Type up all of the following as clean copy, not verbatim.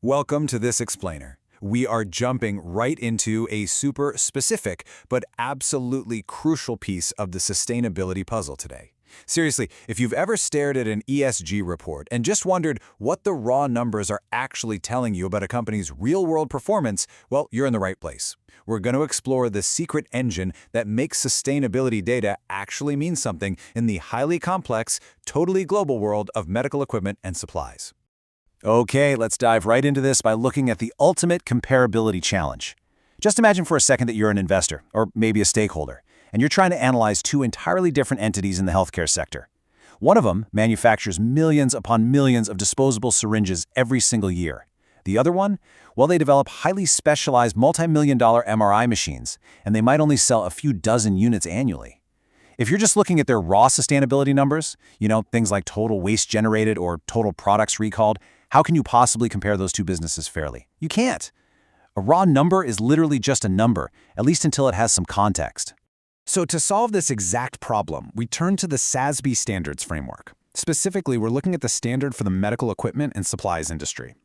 Welcome to this explainer. We are jumping right into a super specific but absolutely crucial piece of the sustainability puzzle today. Seriously, if you've ever stared at an ESG report and just wondered what the raw numbers are actually telling you about a company's real-world performance, well, you're in the right place. We're going to explore the secret engine that makes sustainability data actually mean something in the highly complex, totally global world of medical equipment and supplies. Okay, let's dive right into this by looking at the ultimate comparability challenge. Just imagine for a second that you're an investor, or maybe a stakeholder, and you're trying to analyze two entirely different entities in the healthcare sector. One of them manufactures millions upon millions of disposable syringes every single year. The other one? Well, they develop highly specialized multi-million-dollar MRI machines, and they might only sell a few dozen units annually. If you're just looking at their raw sustainability numbers, things like total waste generated or total products recalled, how can you possibly compare those two businesses fairly? You can't. A raw number is literally just a number, at least until it has some context. So to solve this exact problem, we turn to the SASB standards framework. Specifically, we're looking at the standard for the medical equipment and supplies industry.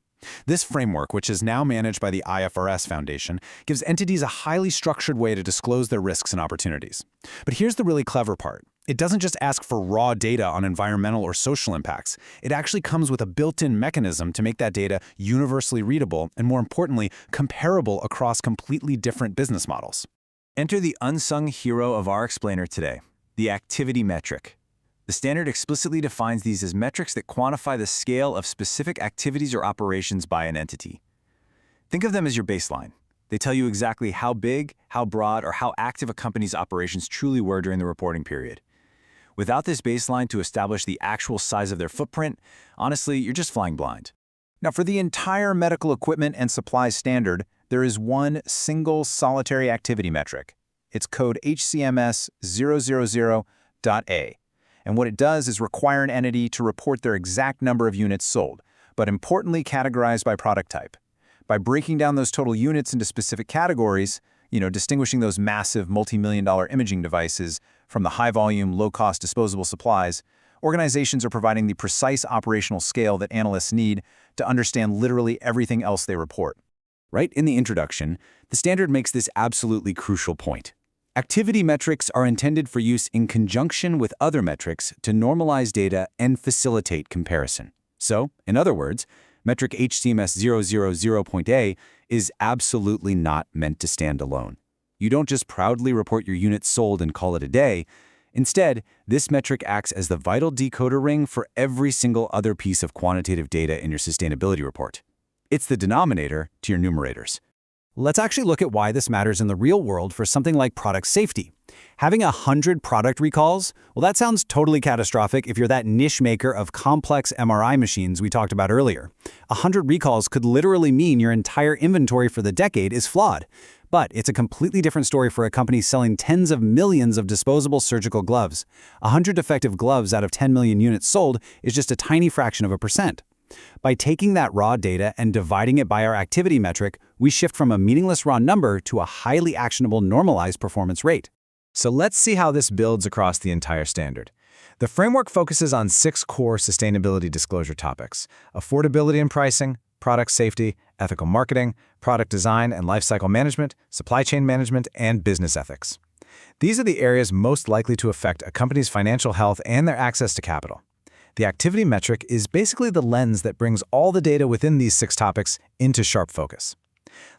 This framework, which is now managed by the IFRS Foundation, gives entities a highly structured way to disclose their risks and opportunities. But here's the really clever part. It doesn't just ask for raw data on environmental or social impacts. It actually comes with a built-in mechanism to make that data universally readable and, more importantly, comparable across completely different business models. Enter the unsung hero of our explainer today, the activity metric. The standard explicitly defines these as metrics that quantify the scale of specific activities or operations by an entity. Think of them as your baseline. They tell you exactly how big, how broad, or how active a company's operations truly were during the reporting period. Without this baseline to establish the actual size of their footprint, honestly, you're just flying blind. Now, for the entire medical equipment and supplies standard, there is one single solitary activity metric. It's code HCMS 000.A. And what it does is require an entity to report their exact number of units sold, but importantly categorized by product type. By breaking down those total units into specific categories, distinguishing those massive multi-million-dollar imaging devices from the high-volume, low-cost disposable supplies, organizations are providing the precise operational scale that analysts need to understand literally everything else they report. Right in the introduction, the standard makes this absolutely crucial point. Activity metrics are intended for use in conjunction with other metrics to normalize data and facilitate comparison. So, in other words, metric HCMS 000.A is absolutely not meant to stand alone. You don't just proudly report your units sold and call it a day. Instead, this metric acts as the vital decoder ring for every single other piece of quantitative data in your sustainability report. It's the denominator to your numerators. Let's actually look at why this matters in the real world for something like product safety. Having 100 product recalls, well, that sounds totally catastrophic if you're that niche maker of complex MRI machines we talked about earlier. 100 recalls could literally mean your entire inventory for the decade is flawed. But it's a completely different story for a company selling tens of millions of disposable surgical gloves. 100 defective gloves out of 10 million units sold is just a tiny fraction of a percent. By taking that raw data and dividing it by our activity metric, we shift from a meaningless raw number to a highly actionable normalized performance rate. So let's see how this builds across the entire standard. The framework focuses on 6 core sustainability disclosure topics: affordability and pricing, product safety, ethical marketing, product design and lifecycle management, supply chain management, and business ethics. These are the areas most likely to affect a company's financial health and their access to capital. The activity metric is basically the lens that brings all the data within these 6 topics into sharp focus.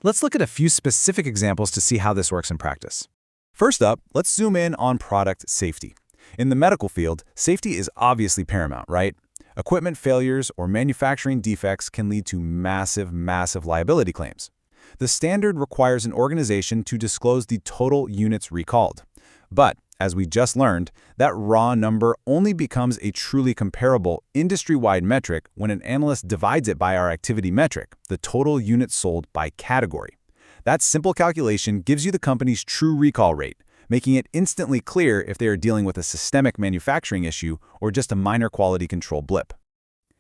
Let's look at a few specific examples to see how this works in practice. First up, let's zoom in on product safety. In the medical field, safety is obviously paramount, right? Equipment failures or manufacturing defects can lead to massive liability claims. The standard requires an organization to disclose the total units recalled. But as we just learned, that raw number only becomes a truly comparable industry-wide metric when an analyst divides it by our activity metric, the total units sold by category. That simple calculation gives you the company's true recall rate, making it instantly clear if they are dealing with a systemic manufacturing issue or just a minor quality control blip.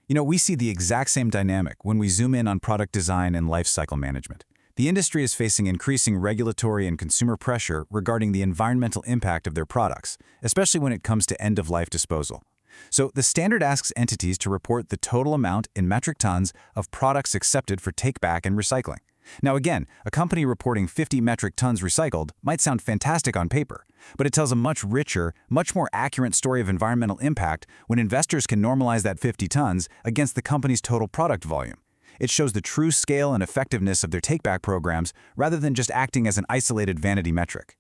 We see the exact same dynamic when we zoom in on product design and lifecycle management. The industry is facing increasing regulatory and consumer pressure regarding the environmental impact of their products, especially when it comes to end-of-life disposal. So the standard asks entities to report the total amount in metric tons of products accepted for take-back and recycling. Now again, a company reporting 50 metric tons recycled might sound fantastic on paper, but it tells a much richer, much more accurate story of environmental impact when investors can normalize that 50 tons against the company's total product volume. It shows the true scale and effectiveness of their take-back programs rather than just acting as an isolated vanity metric.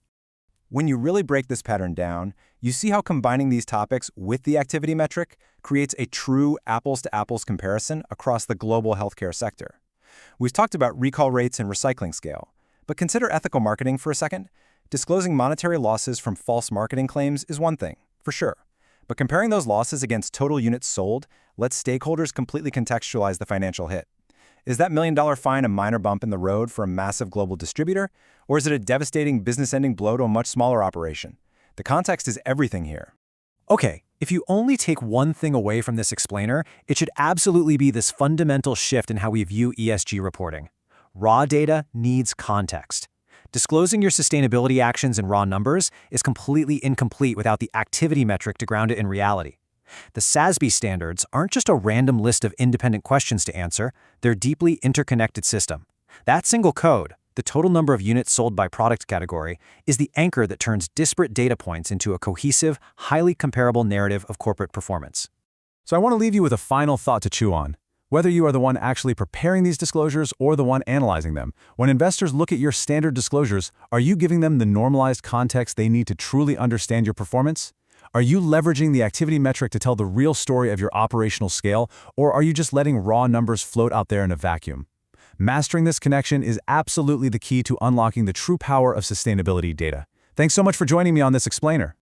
When you really break this pattern down, you see how combining these topics with the activity metric creates a true apples-to-apples comparison across the global healthcare sector. We've talked about recall rates and recycling scale, but consider ethical marketing for a second. Disclosing monetary losses from false marketing claims is one thing, for sure. But comparing those losses against total units sold lets stakeholders completely contextualize the financial hit. Is that $1 million fine a minor bump in the road for a massive global distributor, or is it a devastating business-ending blow to a much smaller operation? The context is everything here. Okay, if you only take one thing away from this explainer, it should absolutely be this fundamental shift in how we view ESG reporting. Raw data needs context. Disclosing your sustainability actions in raw numbers is completely incomplete without the activity metric to ground it in reality. The SASB standards aren't just a random list of independent questions to answer, they're a deeply interconnected system. That single code, the total number of units sold by product category, is the anchor that turns disparate data points into a cohesive, highly comparable narrative of corporate performance. So I want to leave you with a final thought to chew on. Whether you are the one actually preparing these disclosures or the one analyzing them, when investors look at your standard disclosures, are you giving them the normalized context they need to truly understand your performance? Are you leveraging the activity metric to tell the real story of your operational scale, or are you just letting raw numbers float out there in a vacuum? Mastering this connection is absolutely the key to unlocking the true power of sustainability data. Thanks so much for joining me on this explainer.